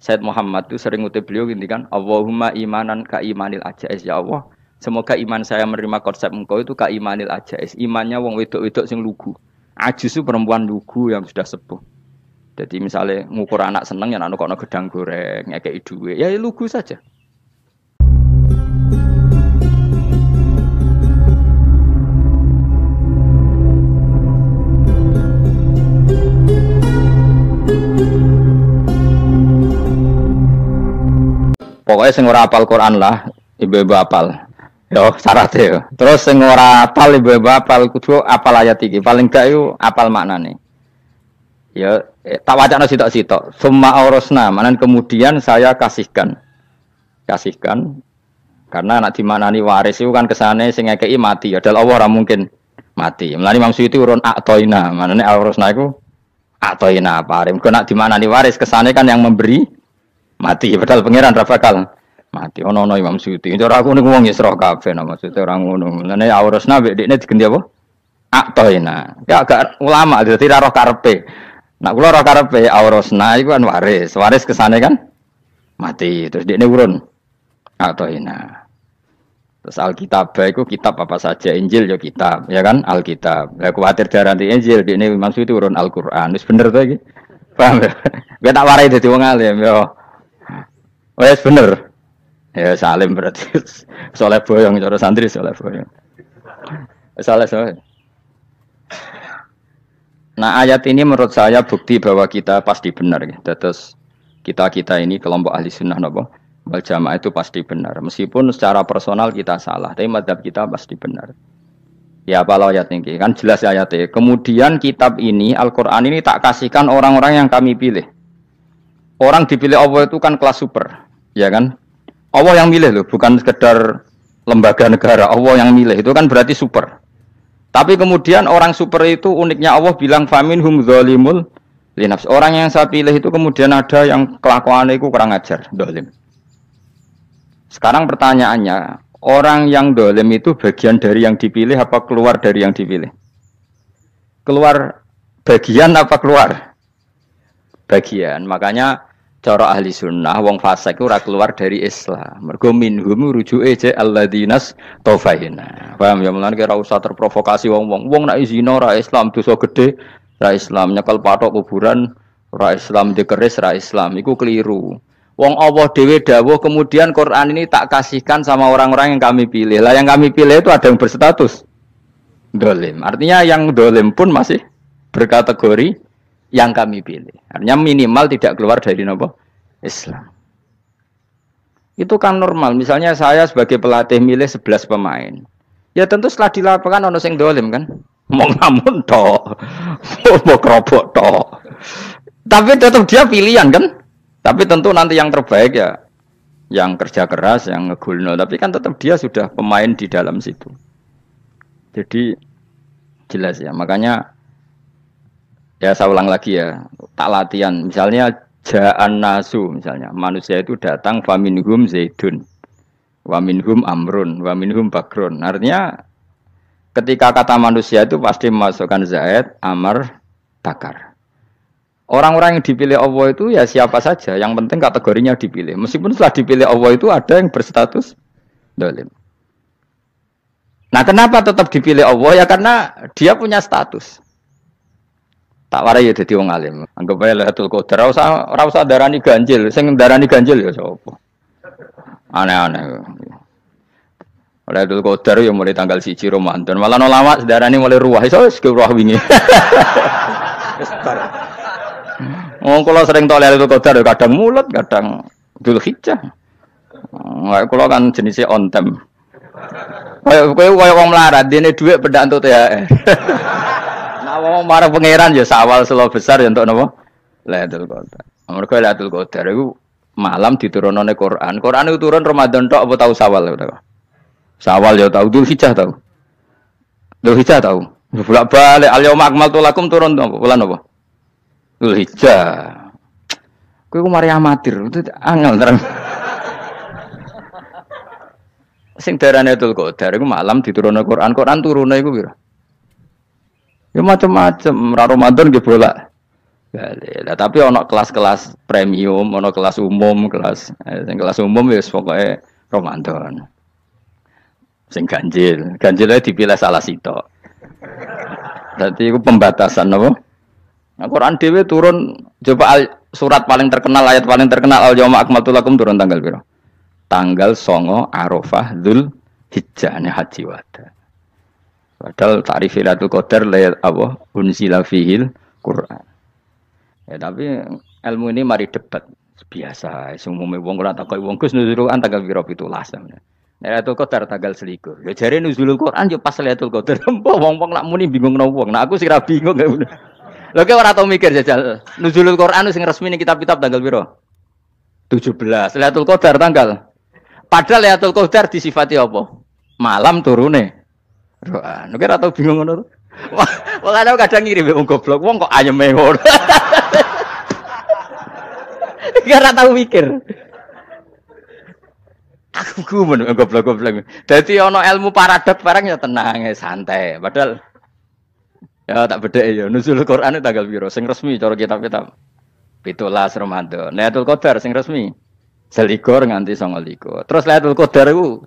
Said Muhammad itu sering ngutip beliau gini kan, Allahumma imanan ka imanil ajais ya Allah. Semoga iman saya menerima konsep engkau itu ka imanil ajais. Imannya wong wedok-wedok sing lugu. Ajis itu perempuan lugu yang sudah sepuh. Jadi misalnya ngukur anak seneng ya anak kono gedang goreng, ngekei duwe, ya lugu saja. Pokoknya sing ora apal Quran lah, ibu-ibu apal. Yo syaratnya yo. Terus sing ora apal ibu-ibu apal kudu apal ayat iki. Paling gak yo apal maknane. Ya tak wacana sitok-sitok. Summa aurasna, manan kemudian saya kasihkan. Kasihkan karena anak dimanani waris itu kan kesane sing ngekeki mati. Ya dal Allah ora mungkin mati. Mulane Imam Suyuti urun atoina, manane aurasna iku atoina paring. Kok nak dimanani waris kesane kan yang memberi mati, padahal pangeran ra bakal mati. Ono Imam Suyuti. Cara aku niku wong Isra kabeh maksudnya ora ngono. Lane aurasna mek dekne diganti apa? Atoina. Ya agak ulama dadi ra roh karepe. Nak kula roh karepe aurasna iku kan waris. Waris kesane kan mati. Terus dekne urun atoina. Terus Alkitab iku kitab apa saja, Injil ya kitab, ya kan? Alkitab. Lah kuwatir diarani Injil, dekne Imam Suyuti urun Al-Qur'an. Wis bener to iki? Paham ya? Gue tak warai dadi wong alim yo. Wes bener. Ya salim berarti. Soleh boyong cara santri soleh boyong. Soleh. Nah, ayat ini menurut saya bukti bahwa kita pasti benar ya. Terus kita ini kelompok ahli sunnah napa? Wal jamaah itu pasti benar. Meskipun secara personal kita salah, tapi mazhab kita pasti benar. Ya apa ayat ini? Kan jelas ayatnya. Kemudian kitab ini, Al-Qur'an ini tak kasihkan orang-orang yang kami pilih. Orang dipilih Allah itu kan kelas super. Ya kan? Allah yang milih loh, bukan sekedar lembaga negara. Allah yang milih, itu kan berarti super. Tapi kemudian orang super itu uniknya Allah bilang faminhum zalimul linafs. Orang yang saya pilih itu kemudian ada yang kelakuannya itu kurang ajar, zalim. Sekarang pertanyaannya, orang yang zalim itu bagian dari yang dipilih apa keluar dari yang dipilih? Keluar bagian apa keluar? Bagian. Makanya cara ahli sunnah wong fasik ora keluar dari Islam. Mergo minhum rujuke je alladinas tofaina. Paham ya mulane ora usah terprovokasi wong-wong. Wong nek zina ora Islam, dosa gede ora Islam, nyekel patok kuburan ora Islam, dikeris ora Islam. Iku keliru. Wong Allah dhewe dawuh kemudian Quran ini tak kasihkan sama orang-orang yang kami pilih. Lah yang kami pilih itu ada yang berstatus dolim. Artinya yang dolim pun masih berkategori yang kami pilih. Artinya minimal tidak keluar dari nopo Islam. Itu kan normal. Misalnya saya sebagai pelatih milih 11 pemain. Ya tentu setelah di lapangan ono sing dolim kan. Mau ngamun tok. Mau kerobok tok. Tapi tetap dia pilihan kan. Tapi tentu nanti yang terbaik ya yang kerja keras, yang ngegulno. Tapi kan tetap dia sudah pemain di dalam situ. Jadi jelas ya. Makanya ya saya ulang lagi ya, tak latihan. Misalnya ja'an nasu, misalnya manusia itu datang faminhum zaidun, waminhum amrun, waminhum bakrun. Artinya ketika kata manusia itu pasti memasukkan zaid, amr, bakar. Orang-orang yang dipilih Allah itu ya siapa saja, yang penting kategorinya dipilih. Meskipun setelah dipilih Allah itu ada yang berstatus dolim. Nah kenapa tetap dipilih Allah? Ya karena dia punya status. Tak warai ya dadi wong alim. Anggap ae Lailatul Qadar ora usah darani ganjil, sing darani ganjil ya sapa. Aneh-aneh. Lailatul Qadar ya mulai tanggal 1 Ramadan. Malah ulama sedarani mulai ruwah iso wis ruwah wingi. Wong kula sering tok Lailatul Qadar kadang mulut, kadang Dzulhijjah. Kula kan jenisnya on time. Kowe wong melarat dene dhuwit pendak entuk THR. Wong marang pangeran ya sawal selo besar ya untuk napa? Lailatul Qadar. Mergo Lailatul Qadar iku malam diturunane Quran. Quran itu turun Ramadan tok apa tau Sawal ta? Sawal ya tau, Dzulhijjah tau. Dzulhijjah tau. Bolak-balik al-yauma akmaltu lakum turun apa? Bulan apa? Dzulhijjah. Kowe ku mari amatir, itu angel terang. Sing darane Lailatul Qadar iku malam diturunane Quran. Quran turune iku pira? Ya macam-macam, Ramadan nggih bolak Balik. Lah tapi ono kelas-kelas premium, ono kelas umum, kelas umum wis pokoke Ramadan. Sing ganjile dipilih salah sitok. Dadi iku pembatasan apa? Nah, Quran dhewe turun coba surat paling terkenal, ayat paling terkenal al-yauma akmaltu lakum turun tanggal piro? Tanggal 9 Arafah Dzulhijjah haji wada. Padahal ta'rif Lailatul Qadar layat apa? Unzila fihil Quran. Ya tapi ilmu ini mari debat biasa. Umumnya wong ora takoi wong Gus nuzul Quran tanggal piro 17. Lailatul Qadar tanggal 21. Ya jare nuzulul Quran yo pas Lailatul Qadar. Wong-wong nak muni bingung nang wong. Nah aku sira bingung. Lha kok ora tau mikir jajal. Nuzulul Quran sing resmi ning kitab-kitab tanggal piro? 17. Lailatul Qadar tanggal. Padahal Lailatul Qadar disifati apa? Malam turune. Roan, nek ora tau bingung ngono. Wong kadang ngirim wong goblok, wong kok ayeme ngono. Ora tau mikir. Aku gumun goblok-goblok. Dadi ana ilmu paradok barang ya tenang, santai. Padahal ya tak bedhek ya. Nuzul Quran tanggal piro? Sing resmi cara kitab-kitab 17 Ramadan. Lailatul Qadar sing resmi 21 nganti 29. Terus Lailatul Qadar iku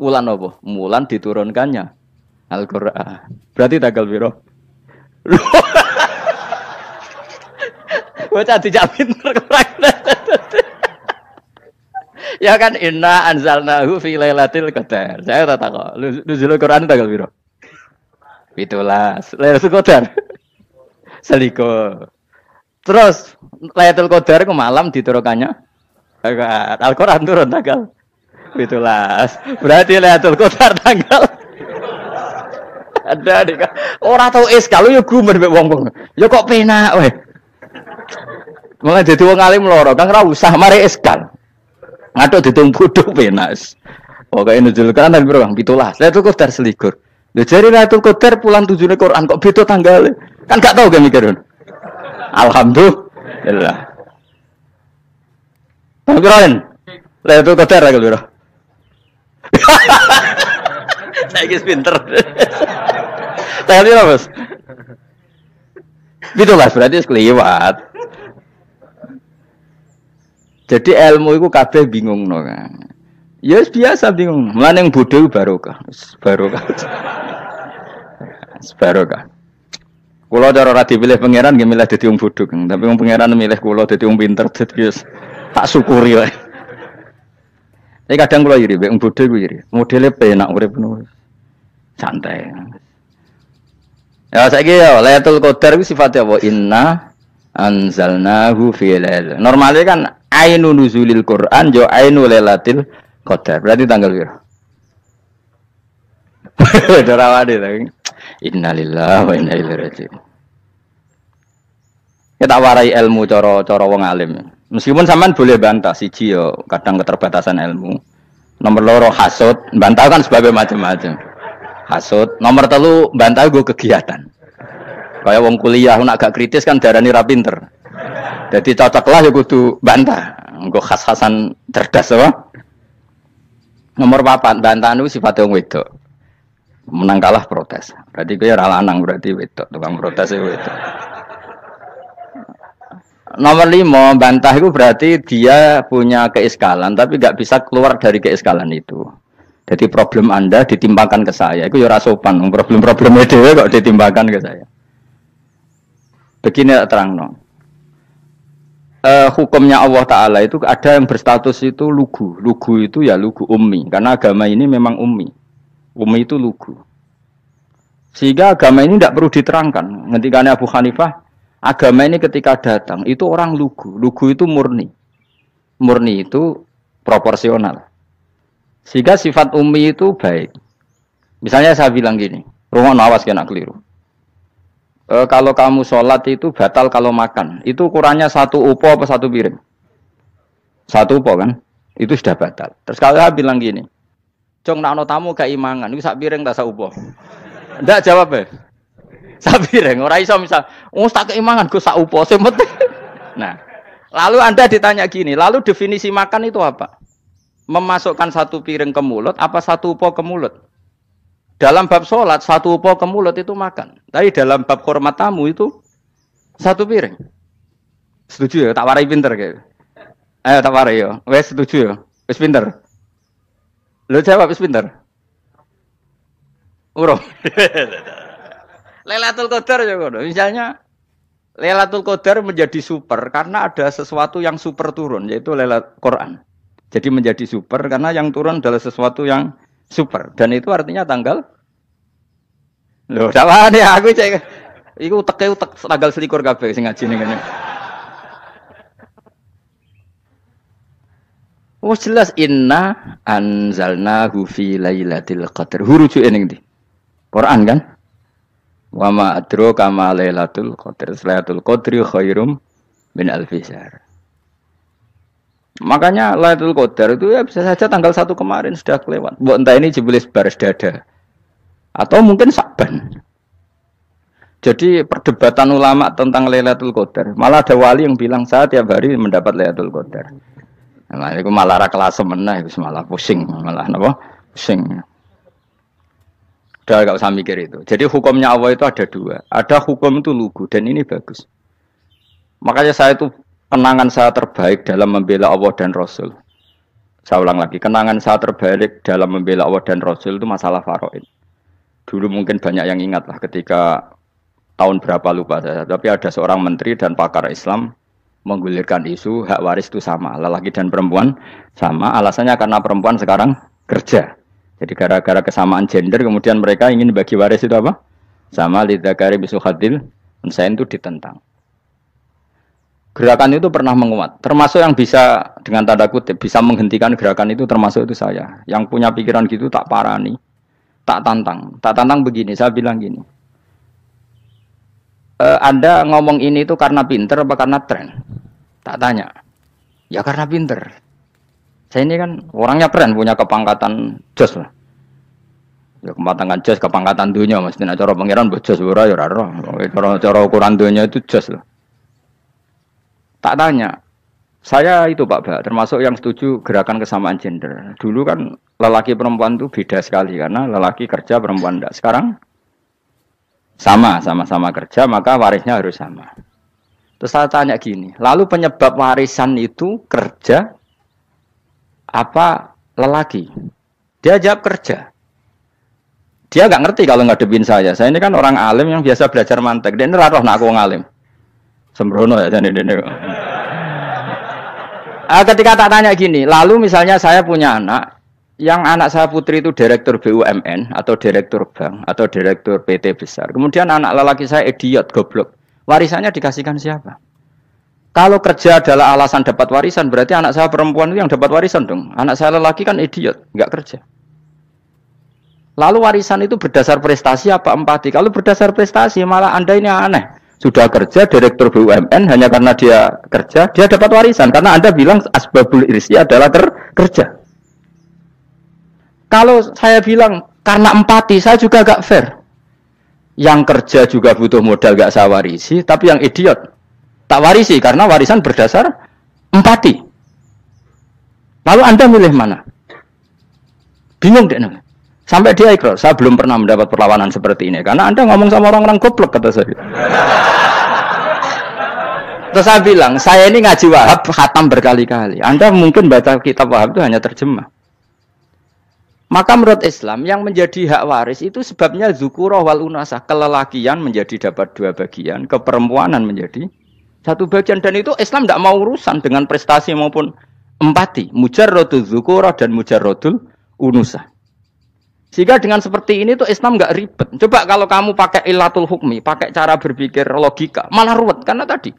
wulan apa? Wulan diturunkannya Al-Qur'an. Berarti tanggal piro? Bocah dijak pinter kurang. Ya kan inna anzalnahu fi lailatul qadar. Saya tak takok. Nuzul Quran tanggal piro? 17. Lailatul Qadar. Seliko. Terus Lailatul Qadar ku malam diturunkannya Al-Qur'an turun tanggal 17. Berarti Lailatul Qadar tanggal ada dik. Ora tau kalau yo gumer mek wong-wong. Ya kok penak weh. Mulai dadi wong alim loro, Kang ora usah mari eskal. Ngatuk ditung bodho penak. Pokoke nuzul Quran tanggal piro, Kang? 17. Lailatul Qadar selikur. Lha jare Lailatul Qadar pulang 7 Quran kok beda tanggale. Kan gak tau ge mikir. Alhamdulillah. Panggilan. Lailatul Qadar tanggal piro? Saiki pinter. Tanggal piro, Bos? 17 berarti kelewat. Jadi ilmu itu kabeh bingung no kan. Ya biasa bingung. Mulane yang bodoh barokah. Barokah. Barokah. Kula cara ora dipilih pangeran nggih milih dadi wong bodoh, tapi wong pangeran milih kula dadi wong pinter dadi tak syukuri wae. Tapi kadang kula iri wong bodoh ku iri. Modele penak urip ngono. Santai. Ya saiki ya Lailatul Qadar ku sifatnya apa? Inna anzalnahu fi lail. Normalnya kan ainu nuzulil Quran jo ainu lailatul qadar. Berarti tanggal piro? Dorawade ta. Innalillahi wa inna ilaihi raji'un. Kita warai ilmu cara wong alim. Meskipun sampean boleh bantah siji yo kadang keterbatasan ilmu. Nomor loro hasud, bantah kan sebab macam-macam. Hasud, nomor 3 bantah go kegiatan. Kayak wong kuliah nak agak kritis kan darani ra pinter. Jadi cocoklah ya kudu bantah. Nggo khas-khasan cerdas apa? Nomor 4 bantahan itu sifatnya wong wedok. Menang kalah protes. Berarti kowe ora lanang berarti wedok, tukang protes wedok. Nomor 5 bantah itu berarti dia punya keiskalan tapi enggak bisa keluar dari keiskalan itu. Jadi problem Anda ditimbangkan ke saya, itu ya ora sopan. Problem-problemnya dhewe kok ditimbangkan ke saya. Begini terangno. Hukumnya Allah Ta'ala itu ada yang berstatus itu lugu. Lugu itu ya lugu ummi. Karena agama ini memang ummi. Ummi itu lugu. Sehingga agama ini tidak perlu diterangkan. Ngendikane Abu Hanifah, agama ini ketika datang, itu orang lugu. Lugu itu murni. Murni itu proporsional. Sehingga sifat ummi itu baik. Misalnya saya bilang gini, rumah awas kena keliru. Kalau kamu sholat itu batal kalau makan. Itu ukurannya 1 upo apa 1 piring? 1 upo kan? Itu sudah batal. Terus kalau saya bilang gini, Jong nak ono tamu gak imangan, itu 1 piring tak 1 upo. Ndak jawab ya. 1 piring. Orang iso misal, tak keimangan gue 1 upo. Nah, lalu Anda ditanya gini, lalu definisi makan itu apa? Memasukkan 1 piring ke mulut, apa 1 upo ke mulut? Dalam bab sholat, 1 upo ke mulut itu makan. Tapi dalam bab hormat tamu itu 1 piring. Setuju ya, tak warai pinter kayak. Ayo tak warai ya. Wes setuju ya. Wes pinter. Lo jawab wes pinter. Urung. Lailatul Qadar ya ngono. Misalnya Lailatul Qadar menjadi super karena ada sesuatu yang super turun yaitu Lailatul Quran. Jadi menjadi super karena yang turun adalah sesuatu yang super dan itu artinya tanggal. Loh, salah nih aku cek. Iku utek tanggal selikur kabeh sing ngaji ning ngene. Oh jelas inna anzalnahu fi lailatul qadar. Hurujuke ning ndi? Quran kan? Wa ma adraka ma lailatul qadar. Lailatul qadri khairum min alfi syahr. Makanya Lailatul Qadar itu ya bisa saja tanggal 1 kemarin sudah kelewat. Mbok entah ini jebelis baris dada. Atau mungkin Sa'ban. Jadi perdebatan ulama tentang Lailatul Qadar. Malah ada wali yang bilang saya tiap hari mendapat Lailatul Qadar. Nah, itu malah ra kelas meneh, malah pusing, malah napa? Pusing. Udah enggak usah mikir itu. Jadi hukumnya Allah itu ada dua. Ada hukum itu lugu dan ini bagus. Makanya saya itu kenangan saya terbaik dalam membela Allah dan Rasul. Saya ulang lagi, kenangan saya terbaik dalam membela Allah dan Rasul itu masalah faraid. Dulu mungkin banyak yang ingat lah ketika tahun berapa lupa saya. Tapi ada seorang menteri dan pakar Islam menggulirkan isu hak waris itu sama, lelaki dan perempuan sama. Alasannya karena perempuan sekarang kerja. Jadi gara-gara kesamaan gender kemudian mereka ingin bagi waris itu apa? Sama lidzakari bisul hadil unsain itu ditentang. Gerakan itu pernah menguat, termasuk yang bisa dengan tanda kutip bisa menghentikan gerakan itu termasuk itu saya. Yang punya pikiran gitu tak parani, tak tantang begini. Saya bilang gini, Anda ngomong ini itu karena pinter apa karena tren? Tak tanya, ya karena pinter. Saya ini kan orangnya keren, punya kepangkatan jos lah. Ya kepangkatan jos, kepangkatan dunia, mestinya cara pangeran bojos ora ya ora. Cara ukuran dunia itu jos lah. Tak tanya, saya itu Pak, termasuk yang setuju gerakan kesamaan gender. Dulu kan lelaki perempuan itu beda sekali karena lelaki kerja perempuan tidak. Sekarang sama-sama kerja maka warisnya harus sama. Terus saya tanya gini, lalu penyebab warisan itu kerja apa lelaki? Dia jawab kerja. Dia nggak ngerti kalau ngadepin saya. Saya ini kan orang alim yang biasa belajar mantek. Dia ini roh nak aku ngalim. Sembrono ya jadi ini. Ketika tak tanya gini, lalu misalnya saya punya anak, yang anak saya putri itu direktur BUMN atau direktur bank atau direktur PT besar. Kemudian anak lelaki saya idiot, goblok. Warisannya dikasihkan siapa? Kalau kerja adalah alasan dapat warisan, berarti anak saya perempuan itu yang dapat warisan dong. Anak saya lelaki kan idiot, nggak kerja. Lalu warisan itu berdasar prestasi apa empati? Kalau berdasar prestasi malah Anda ini aneh. Sudah kerja direktur BUMN hanya karena dia kerja, dia dapat warisan. Karena Anda bilang asbabul irsi adalah kerja. Kalau saya bilang karena empati, saya juga gak fair. Yang kerja juga butuh modal gak saya warisi, tapi yang idiot tak warisi karena warisan berdasar empati. Lalu Anda milih mana? Bingung deh. Sampai dia ikrar, saya belum pernah mendapat perlawanan seperti ini. Karena Anda ngomong sama orang-orang goblok, kata saya. Terus saya bilang, saya ini ngaji Wahab, khatam berkali-kali. Anda mungkin baca kitab Wahab itu hanya terjemah. Maka menurut Islam, yang menjadi hak waris itu sebabnya zukurah wal unasah. Kelelakian menjadi dapat 2 bagian, keperempuanan menjadi 1 bagian. Dan itu Islam tidak mau urusan dengan prestasi maupun empati. Mujarrodul zukurah dan mujarrodul unusah. Sehingga dengan seperti ini tuh Islam nggak ribet. Coba kalau kamu pakai ilatul hukmi, pakai cara berpikir logika, malah ruwet. Karena tadi,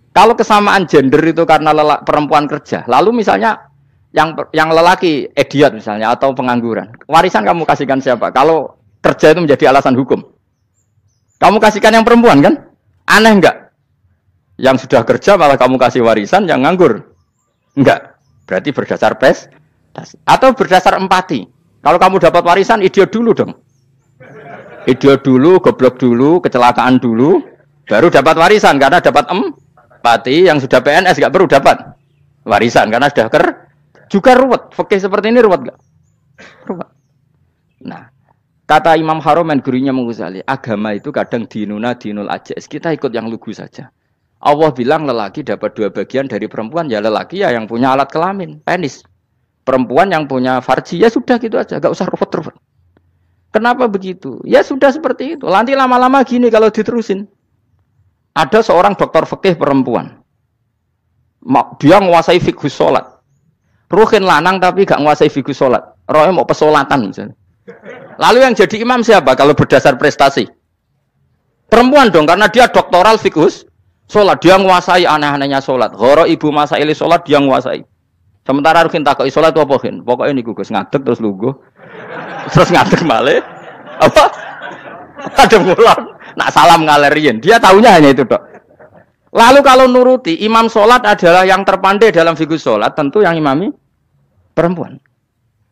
kalau kesamaan gender itu karena perempuan kerja, lalu misalnya yang lelaki idiot misalnya atau pengangguran, warisan kamu kasihkan siapa? Kalau kerja itu menjadi alasan hukum, kamu kasihkan yang perempuan kan? Aneh nggak? Yang sudah kerja malah kamu kasih warisan yang nganggur? Enggak. Berarti berdasar prestasi atau berdasar empati. Kalau kamu dapat warisan, idiot dulu dong. Idiot dulu, goblok dulu, kecelakaan dulu, baru dapat warisan karena dapat empati. Yang sudah PNS nggak perlu dapat warisan karena sudah juga ruwet. Fikih seperti ini ruwet nggak? Ruwet. Nah, kata Imam Haromen gurunya Ghazali, agama itu kadang dinuna dinul ajais. Kita ikut yang lugu saja. Allah bilang lelaki dapat 2 bagian dari perempuan, ya lelaki ya yang punya alat kelamin, penis. Perempuan yang punya farji, ya sudah gitu aja, gak usah ruwet-ruwet. Kenapa begitu? Ya sudah seperti itu. Nanti lama-lama gini kalau diterusin. Ada seorang dokter fikih perempuan. Dia menguasai fikih sholat. Ruhin lanang tapi gak menguasai fikih sholat. Rohnya mau pesolatan misalnya. Lalu yang jadi imam siapa kalau berdasar prestasi? Perempuan dong, karena dia doktoral fikih sholat, dia menguasai aneh-anehnya sholat. Horo ibu masaili sholat dia menguasai. Sementara Rukin takoi sholat apa Rukin? Pokoknya ini gugus ngadeg terus lugu, terus ngadeg malah apa? Ada ngulang. Nak salam ngalerian. Dia tahunya hanya itu dok. Lalu kalau nuruti imam sholat adalah yang terpandai dalam fikih sholat, tentu yang imami perempuan.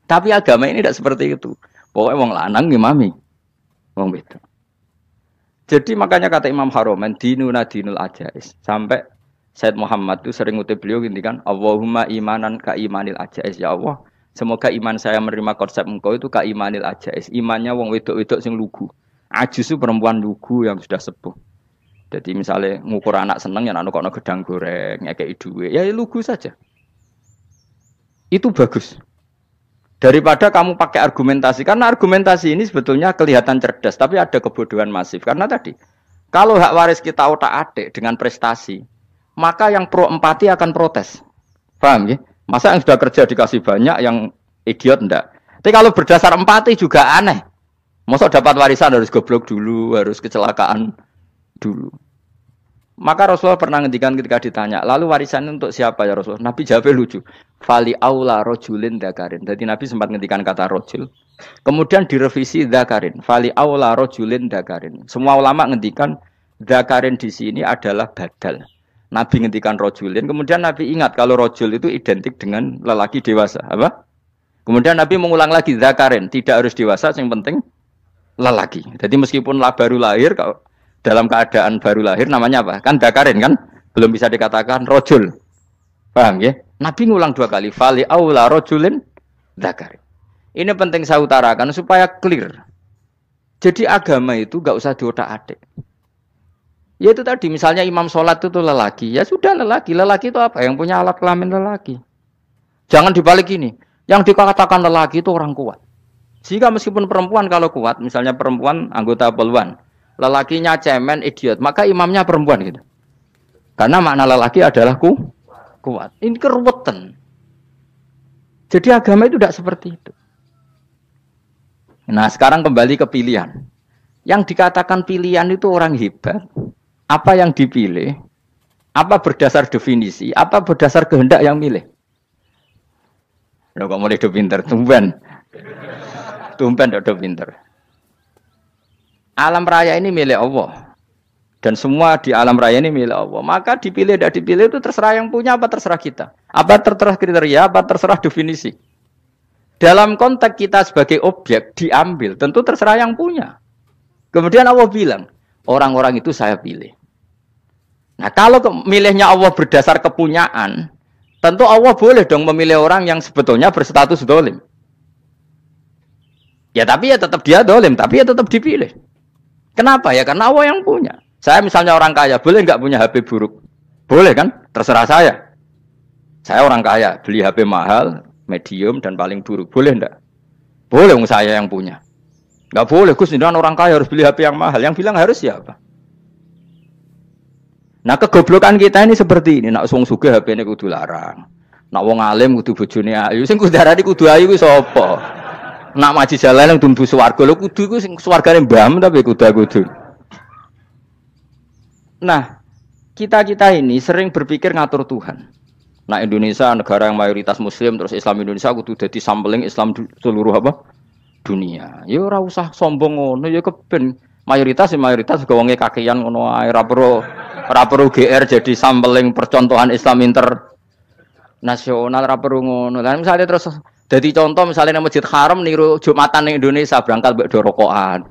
Tapi agama ini tidak seperti itu. Pokoknya wong lanang imami, wong itu. Jadi makanya kata Imam Haromen, dinuna dinul ajais. Sampai Said Muhammad itu sering ngutip beliau gini kan, Allahumma imanan ka imanil ajais. Ya Allah, semoga iman saya menerima konsep engkau itu ka imanil ajais. Imannya wong wedok-wedok sing lugu. Ajis itu perempuan lugu yang sudah sepuh. Jadi misalnya ngukur anak seneng ya anak kono gedang goreng, ngekei duwe, ya lugu saja. Itu bagus. Daripada kamu pakai argumentasi, karena argumentasi ini sebetulnya kelihatan cerdas, tapi ada kebodohan masif. Karena tadi, kalau hak waris kita otak-atik dengan prestasi, maka yang pro empati akan protes. Paham ya? Masa yang sudah kerja dikasih banyak, yang idiot enggak? Tapi kalau berdasar empati juga aneh. Masa dapat warisan harus goblok dulu, harus kecelakaan dulu. Maka Rasulullah pernah ngendikan ketika ditanya, lalu warisan untuk siapa ya Rasulullah? Nabi jawabnya lucu. Fali aula rojulin dakarin. Jadi Nabi sempat ngendikan kata rojul. Kemudian direvisi dakarin. Fali aula rojulin dakarin. Semua ulama ngendikan dakarin di sini adalah badal. Nabi ngendikan rojulin. Kemudian Nabi ingat kalau rojul itu identik dengan lelaki dewasa. Apa? Kemudian Nabi mengulang lagi dakarin. Tidak harus dewasa, yang penting lelaki. Jadi meskipun baru lahir, kalau dalam keadaan baru lahir namanya apa? Kan dakarin kan? Belum bisa dikatakan rojul. Paham ya? Nabi ngulang 2 kali. Fali aula rojulin dakarin. Ini penting saya utarakan supaya clear. Jadi agama itu gak usah diotak-atik. Ya itu tadi misalnya imam sholat itu lelaki. Ya sudah lelaki. Lelaki itu apa? Yang punya alat kelamin lelaki. Jangan dibalik ini. Yang dikatakan lelaki itu orang kuat. Sehingga meskipun perempuan kalau kuat, misalnya perempuan anggota poluan, lelakinya cemen, idiot, maka imamnya perempuan gitu. Karena makna lelaki adalah kuat. Ini keruwetan. Jadi agama itu tidak seperti itu. Nah sekarang kembali ke pilihan. Yang dikatakan pilihan itu orang hebat. Apa yang dipilih? Apa berdasar definisi? Apa berdasar kehendak yang milih? Loh kok mulai do pinter? Tumpen do pinter. Alam raya ini milik Allah. Dan semua di alam raya ini milik Allah. Maka dipilih tidak dipilih itu terserah yang punya apa terserah kita. Apa terserah kriteria, apa terserah definisi. Dalam konteks kita sebagai objek diambil, tentu terserah yang punya. Kemudian Allah bilang, orang-orang itu saya pilih. Nah kalau milihnya Allah berdasar kepunyaan, tentu Allah boleh dong memilih orang yang sebetulnya berstatus dolim. Ya tapi ya tetap dia dolim, tapi ya tetap dipilih. Kenapa ya? Karena Allah yang punya. Saya misalnya orang kaya, boleh nggak punya HP buruk? Boleh kan? Terserah saya. Saya orang kaya, beli HP mahal, medium, dan paling buruk. Boleh nggak? Boleh saya yang punya. Nggak boleh, Gus, ini orang kaya harus beli HP yang mahal. Yang bilang harus siapa? Nah kegoblokan kita ini seperti ini. Nak wong sugih HP ini kudu larang. Nak wong alim kudu bojone ayu. Sing kudu darani kudu ayu kuwi sapa? Nak maji jalan yang tumbuh swarga lho kudu iku sing swargane mbam tapi kudu. Nah, kita ini sering berpikir ngatur Tuhan. Nah, Indonesia negara yang mayoritas muslim terus Islam Indonesia kudu dadi sampling Islam seluruh apa? Dunia. Ya ora usah sombong ngono ya keben mayoritas juga wonge kakean ngono ae ora perlu GR jadi sampling percontohan Islam internasional ora perlu ngono. Lah misalnya terus jadi contoh misalnya Masjid Haram niru Jumatan ning Indonesia berangkat mbek do rokokan.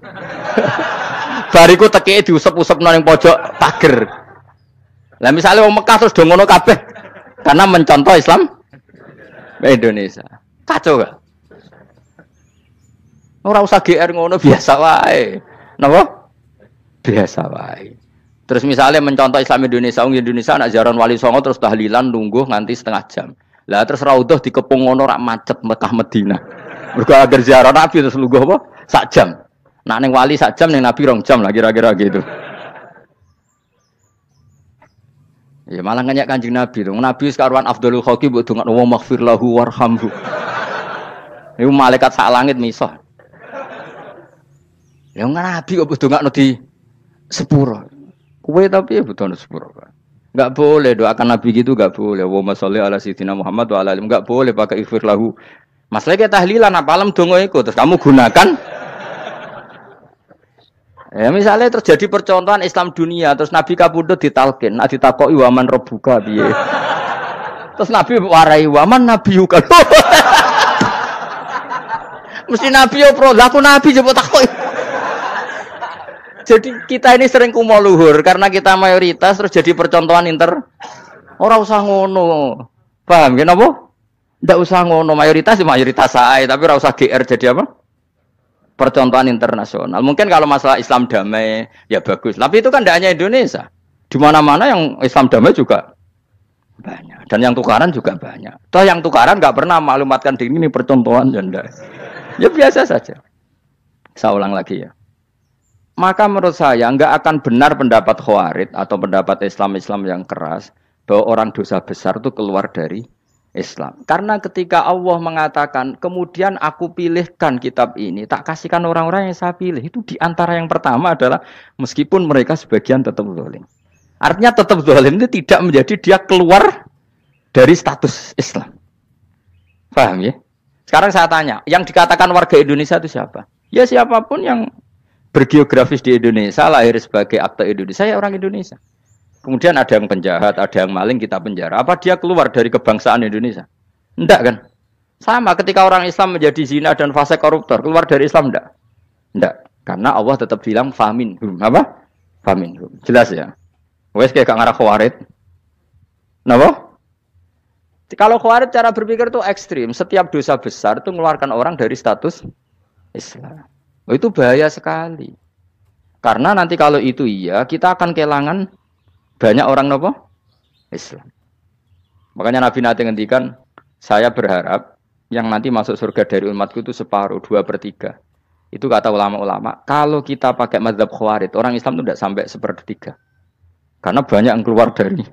Bariku teki diusep-usep nang pojok pager. Lah misalnya wong Mekah terus do ngono kabeh karena mencontoh Islam Indonesia. Kacau gak? Ora usah GR ngono biasa wae. Napa? Biasa wae. Terus misalnya mencontoh Islam Indonesia, Indonesia nak jaran Wali Songo terus tahlilan nunggu nganti setengah jam. Lah terus raudhah dikepung ngono rak macet Mekah Madinah. Mergo agar ziarah Nabi terus lungguh apa? Sak jam. Nak ning wali sak jam ning Nabi 2 jam lah kira-kira gitu. Ya malah nganyak Kanjeng Nabi. Nabi sekaruan afdhalul khalqi mbok dongakno wa maghfir lahu warhamhu. Iku malaikat sak langit misah. Ya Nabi kok mbok dongakno di sepuro. Kowe tapi ya butuh sepuro. Enggak boleh doakan Nabi gitu, enggak boleh. Wa sholli ala sayyidina Muhammad wa ala alihi, enggak boleh pakai ighfir lahu. Masalahnya tahlilan apa alam donga iku terus kamu gunakan. Ya misalnya terjadi percontohan Islam dunia terus Nabi kapundhut ditalkin, nak ditakoki waman rabbuka piye. Terus Nabi warai waman nabiyuka. Mesti Nabi yo pro, lah aku Nabi coba takoki. Jadi kita ini sering kumo luhur karena kita mayoritas terus jadi percontohan ora usah ngono. Paham ya napa? Ndak usah ngono, mayoritas sae tapi ora usah GR jadi apa? Percontohan internasional. Mungkin kalau masalah Islam damai ya bagus. Tapi itu kan tidak hanya Indonesia. Di mana-mana yang Islam damai juga banyak. Dan yang tukaran juga banyak. Toh yang tukaran nggak pernah maklumatkan diri ini percontohan janda. Ya biasa saja. Saya ulang lagi ya. Maka menurut saya nggak akan benar pendapat Khawarij atau pendapat Islam yang keras bahwa orang dosa besar itu keluar dari Islam. Karena ketika Allah mengatakan, kemudian aku pilihkan kitab ini, tak kasihkan orang-orang yang saya pilih. Itu diantara yang pertama adalah meskipun mereka sebagian tetap zalim. Artinya tetap zalim itu tidak menjadi dia keluar dari status Islam. Paham ya? Sekarang saya tanya, yang dikatakan warga Indonesia itu siapa? Ya siapapun yang bergeografis di Indonesia, lahir sebagai akte Indonesia, ya orang Indonesia. Kemudian ada yang penjahat, ada yang maling, kita penjara. Apa dia keluar dari kebangsaan Indonesia? Enggak kan? Sama ketika orang Islam menjadi zina dan fasik koruptor, keluar dari Islam enggak? Enggak. Karena Allah tetap bilang faminhum. Apa? Faminhum. Jelas ya? Wes kayak gak ngarah Khawarij. Napa? Kalau Khawarij cara berpikir itu ekstrim. Setiap dosa besar itu mengeluarkan orang dari status Islam. Oh, itu bahaya sekali. Karena nanti kalau itu iya, kita akan kehilangan banyak orang nopo Islam. Makanya Nabi nanti ngendikan, saya berharap yang nanti masuk surga dari umatku itu separuh, 2/3. Itu kata ulama-ulama. Kalau kita pakai mazhab Khawarij, orang Islam itu tidak sampai 1/3. Karena banyak yang keluar dari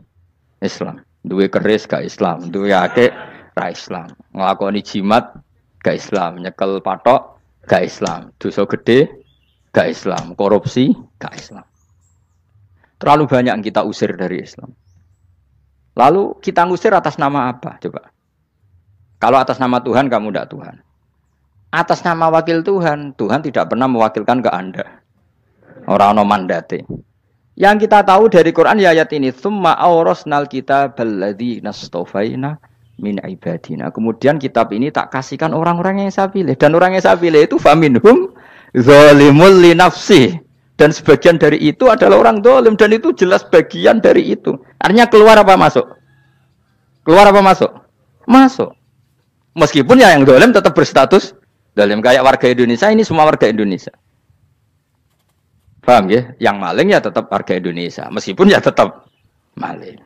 Islam. Duwe keris gak Islam, duwe akeh ra Islam. Nglakoni jimat gak Islam, nyekel patok gak Islam, dosa gede gak Islam, korupsi gak Islam. Terlalu banyak yang kita usir dari Islam. Lalu kita ngusir atas nama apa? Coba. Kalau atas nama Tuhan, kamu tidak Tuhan. Atas nama wakil Tuhan, Tuhan tidak pernah mewakilkan ke Anda. Orang-orang mandate. Yang kita tahu dari Quran ya ayat ini, tsumma awrasnal kitabal ladzina astafaina min ibadina. Kemudian kitab ini tak kasihkan orang-orang yang saya pilih. Dan orang yang saya pilih itu faminhum zalimul li nafsi. Dan sebagian dari itu adalah orang zalim. Dan itu jelas bagian dari itu. Artinya keluar apa masuk? Keluar apa masuk? Masuk. Meskipun ya yang zalim tetap berstatus zalim. Kayak warga Indonesia, ini semua warga Indonesia. Paham ya? Yang maling ya tetap warga Indonesia. Meskipun ya tetap maling.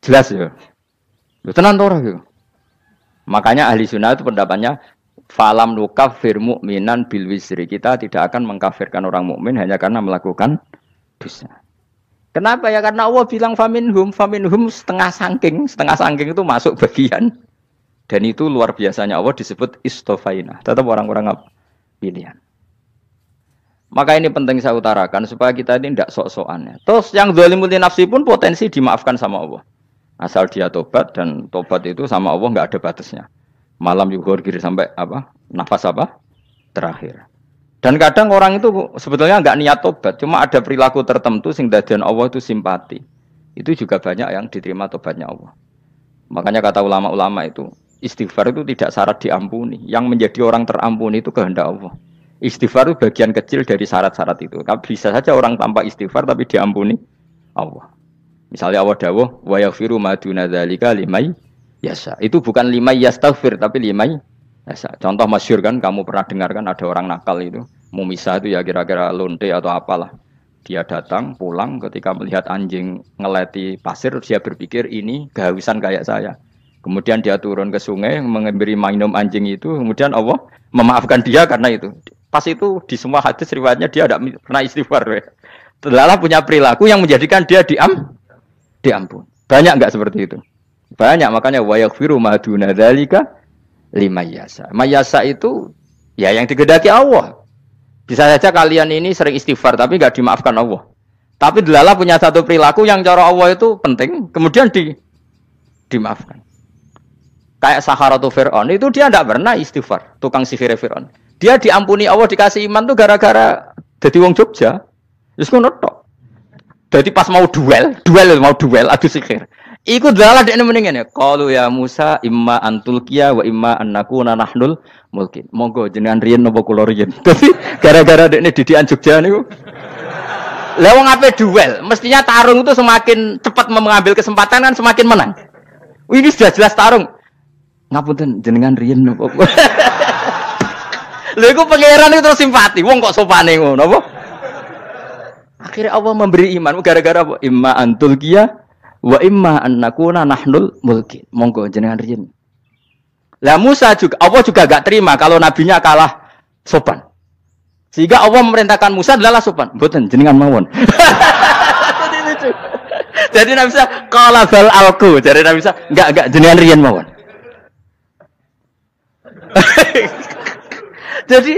Jelas ya? Tenan to ora gitu. Makanya ahli sunnah itu pendapatnya falam nukafir mu'minan bil wisri. Kita tidak akan mengkafirkan orang mukmin hanya karena melakukan dosa. Kenapa ya? Karena Allah bilang faminhum setengah sangking itu masuk bagian. Dan itu luar biasanya Allah disebut istofaina. Tetap orang-orang pilihan. Maka ini penting saya utarakan supaya kita ini tidak sok-sokan. Terus yang zalimul li nafsi pun potensi dimaafkan sama Allah. Asal dia tobat, dan tobat itu sama Allah nggak ada batasnya. Malam yughur sampai apa? Nafas apa? Terakhir. Dan kadang orang itu sebetulnya nggak niat tobat, cuma ada perilaku tertentu sing dadian Allah itu simpati. Itu juga banyak yang diterima tobatnya Allah. Makanya kata ulama-ulama itu, istighfar itu tidak syarat diampuni. Yang menjadi orang terampuni itu kehendak Allah. Istighfar itu bagian kecil dari syarat-syarat itu. Bisa saja orang tanpa istighfar tapi diampuni Allah. Misalnya Allah dawuh wa yaghfiru ma duna dzalika limay yasha. Itu bukan limay yastaghfir tapi limay yasha. Contoh masyhur kan, kamu pernah dengar kan ada orang nakal itu, mau misah itu ya kira-kira lonte atau apalah. Dia datang, pulang, ketika melihat anjing ngeleti pasir, dia berpikir ini kehausan kayak saya. Kemudian dia turun ke sungai, memberi minum anjing itu, kemudian Allah memaafkan dia karena itu. Pas itu di semua hadis riwayatnya dia tidak pernah istighfar. Lalu punya perilaku yang menjadikan dia diampun. Banyak enggak seperti itu? Banyak, makanya wa yaghfiru ma duna dzalika liman yasha. Mayasa itu ya yang digedaki Allah. Bisa saja kalian ini sering istighfar tapi enggak dimaafkan Allah. Tapi delala punya satu perilaku yang cara Allah itu penting, kemudian dimaafkan. Kayak Saharatu Fir'aun itu dia tidak pernah istighfar, tukang sihir Fir'aun. Dia diampuni Allah dikasih iman tuh gara-gara jadi wong Jogja. Wis ngono tok. Jadi pas mau duel adu sihir. Iku delala dekne mendingan ya. Qalu ya Musa imma antulqiya wa imma annakuna nahnul mulkin. Monggo jenengan riyen napa kula riyen. Dadi gara-gara dekne didikan Jogja niku. Lah wong ape duel, mestinya tarung itu semakin cepat mengambil kesempatan kan semakin menang. Ini sudah jelas tarung. Ngapunten jenengan riyen napa. Lha iku pangeran itu terus simpati. Wong kok sopane ngono apa? Akhirnya Allah memberi iman gara-gara apa? Imma antulqiya wa imma annakuna nahnul mulkin. Monggo jenengan riyen. Lah Musa juga Allah juga enggak terima kalau nabinya kalah sopan. Sehingga Allah memerintahkan Musa adalah sopan. Mboten jenengan mawon. Jadi Nabi Musa qala bal alqu. Jadi Nabi Musa enggak jenengan riyen mawon. Jadi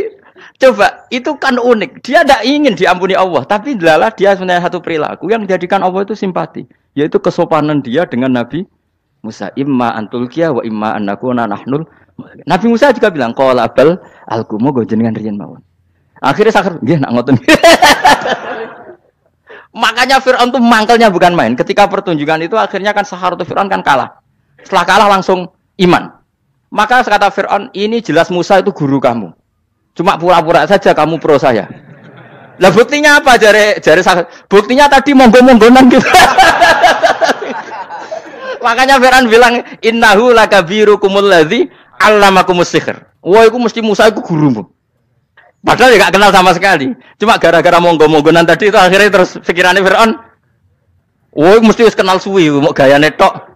coba itu kan unik. Dia tidak ingin diampuni Allah, tapi adalah dia sebenarnya satu perilaku yang menjadikan Allah itu simpati, yaitu kesopanan dia dengan Nabi Musa. Imma antulqiya wa imma annakuna nahnul. Nabi Musa juga bilang qala bal alqu monggo jenengan riyen mawon. Akhirnya sakar nggih nak ngoten. Makanya Fir'aun itu mangkelnya bukan main. Ketika pertunjukan itu akhirnya kan Saharatu Fir'aun kan kalah. Setelah kalah langsung iman. Maka kata Fir'aun, ini jelas Musa itu guru kamu. Cuma pura-pura saja kamu pro saya. Lah buktinya apa? Jare buktinya tadi monggo-monggonan gitu. Makanya Fir'aun bilang innahu lakabirukumul ladzi 'allamakumus sihr. Wah, iku mesti Musa iku gurumu. Padahal ya gak kenal sama sekali. Cuma gara-gara monggo-monggonan tadi itu akhirnya terus pikirannya Fir'aun. Wah, mesti wis kenal suwi mau gayane tok.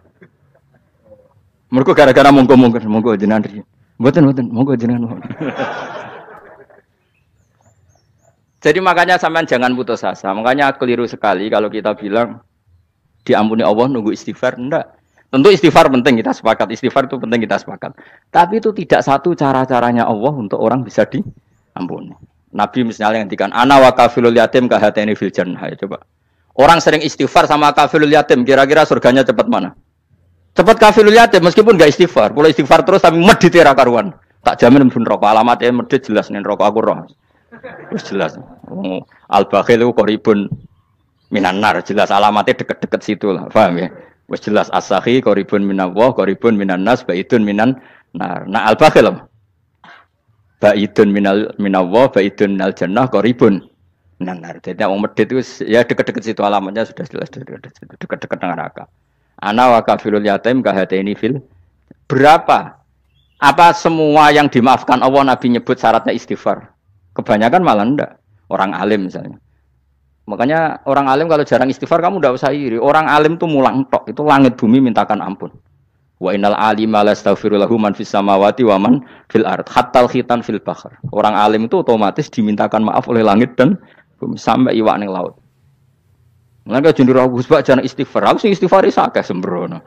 Mergo gara-gara monggo jenengan riyen. Mboten monggo jenengan. Jadi makanya sampean jangan putus asa. Makanya keliru sekali kalau kita bilang diampuni Allah nunggu istighfar. Enggak. Tentu istighfar penting, kita sepakat. Istighfar itu penting, kita sepakat. Tapi itu tidak satu cara-caranya Allah untuk orang bisa diampuni. Nabi misalnya ngendikan ana wa kafilul yatim kahateni fil jannah. Coba. Orang sering istighfar sama kafilul yatim, kira-kira surganya cepat mana? Cepat kafilul yatim meskipun enggak istighfar. Kalau istighfar terus tapi medit ra karuan. Tak jamin pun rokok alamatnya medit jelas nih rokok aku roh. Wis jelas. Al-bakhil itu qoribun minan nar, jelas alamatnya deket-deket situ lah. Paham ya? Wis jelas as-sakhi qoribun minallah, qoribun minan nas, baidun minan nar. Nah al-bakhil baidun minallah, baidun minal jannah, qoribun minan nar. Jadi wong medit itu ya deket-deket situ alamatnya sudah jelas deket-deket dengan neraka. Ana wa kafilul yatim kahateni fil. Berapa? Apa semua yang dimaafkan Allah Nabi nyebut syaratnya istighfar? Kebanyakan malah enggak. Orang alim misalnya. Makanya orang alim kalau jarang istighfar kamu enggak usah iri. Orang alim tuh mulang tok. Itu langit bumi mintakan ampun. Wa innal alima lastaghfiru lahu man fis samawati wa man fil ard. Hatta khitan fil bahr. Orang alim itu otomatis dimintakan maaf oleh langit dan bumi sampai iwak ning laut. Mulane jendur aku sebab jarang istighfar. Aku sing istighfar is akeh sembrono.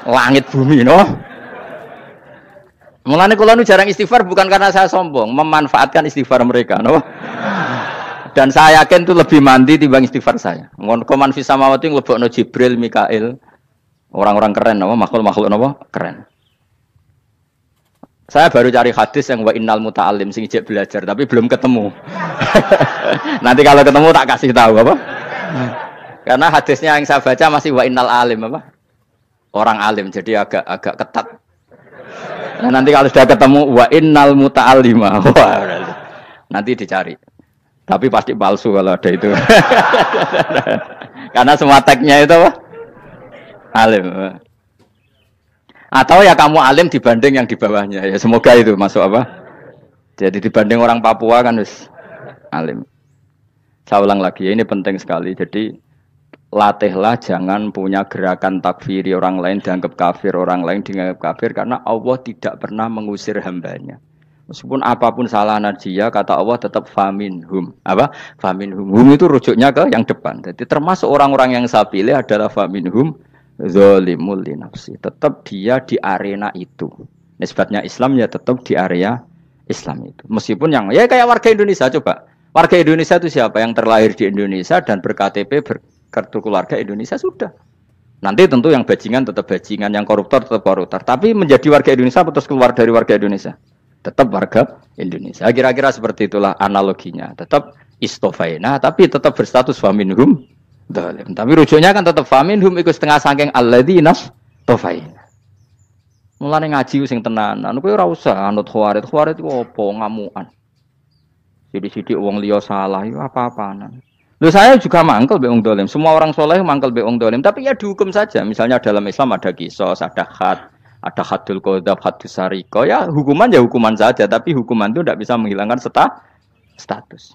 Langit bumi no. Mulane kula nu jarang istighfar bukan karena saya sombong, memanfaatkan istighfar mereka, no? Dan saya yakin itu lebih mandi timbang istighfar saya. Ngon koman fis samawati nglebokno Jibril, Mikail. Orang-orang keren no? Makhluk-makhluk no? Keren. Saya baru cari hadis yang wa innal muta'allim sing ijek belajar tapi belum ketemu. Nanti kalau ketemu tak kasih tahu apa? Karena hadisnya yang saya baca masih wa innal alim apa? Orang alim jadi agak ketat. Nah, nanti kalau sudah ketemu wa innal muta'allima. Wah, nanti dicari. Tapi pasti palsu kalau ada itu. Karena semua tagnya itu apa? Alim. Atau ya kamu alim dibanding yang di bawahnya. Ya semoga itu masuk apa? Jadi dibanding orang Papua kan harus alim. Saya ulang lagi, ini penting sekali. Jadi latihlah jangan punya gerakan takfiri orang lain dianggap kafir, orang lain dianggap kafir karena Allah tidak pernah mengusir hambanya. Meskipun apapun salah dia, kata Allah tetap faminhum. Apa? Faminhum. Hum itu rujuknya ke yang depan. Jadi termasuk orang-orang yang saya pilih adalah faminhum zalimul li nafsi. Tetap dia di arena itu. Nisbatnya Islam ya tetap di area Islam itu. Meskipun yang ya kayak warga Indonesia coba. Warga Indonesia itu siapa? Yang terlahir di Indonesia dan berKTP berkartu keluarga Indonesia sudah. Nanti tentu yang bajingan tetap bajingan, yang koruptor tetap koruptor. Tapi menjadi warga Indonesia terus keluar dari warga Indonesia. Tetap warga Indonesia. Kira-kira seperti itulah analoginya. Tetap istofaina, tapi tetap berstatus faminhum dalim. Tapi rujuknya kan tetap faminhum ikut setengah sangking alladzina tofaina. Mulane ngaji sing tenanan. Kowe ora usah anut khawarit. Khawarit ku opo ngamukan. Sidik-sidik wong liya salah itu apa-apaan. Loh saya juga mangkel be wong dolim. Semua orang soleh mangkel be wong dolim. Tapi ya dihukum saja. Misalnya dalam Islam ada kisos, ada ada hadul qadzaf, hadus sariko. Ya hukuman saja. Tapi hukuman itu tidak bisa menghilangkan status.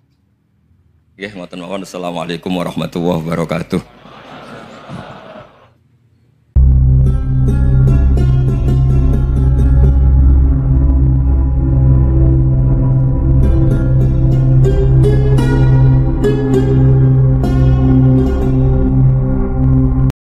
Ya, ngoten mawon. Assalamualaikum warahmatullahi wabarakatuh.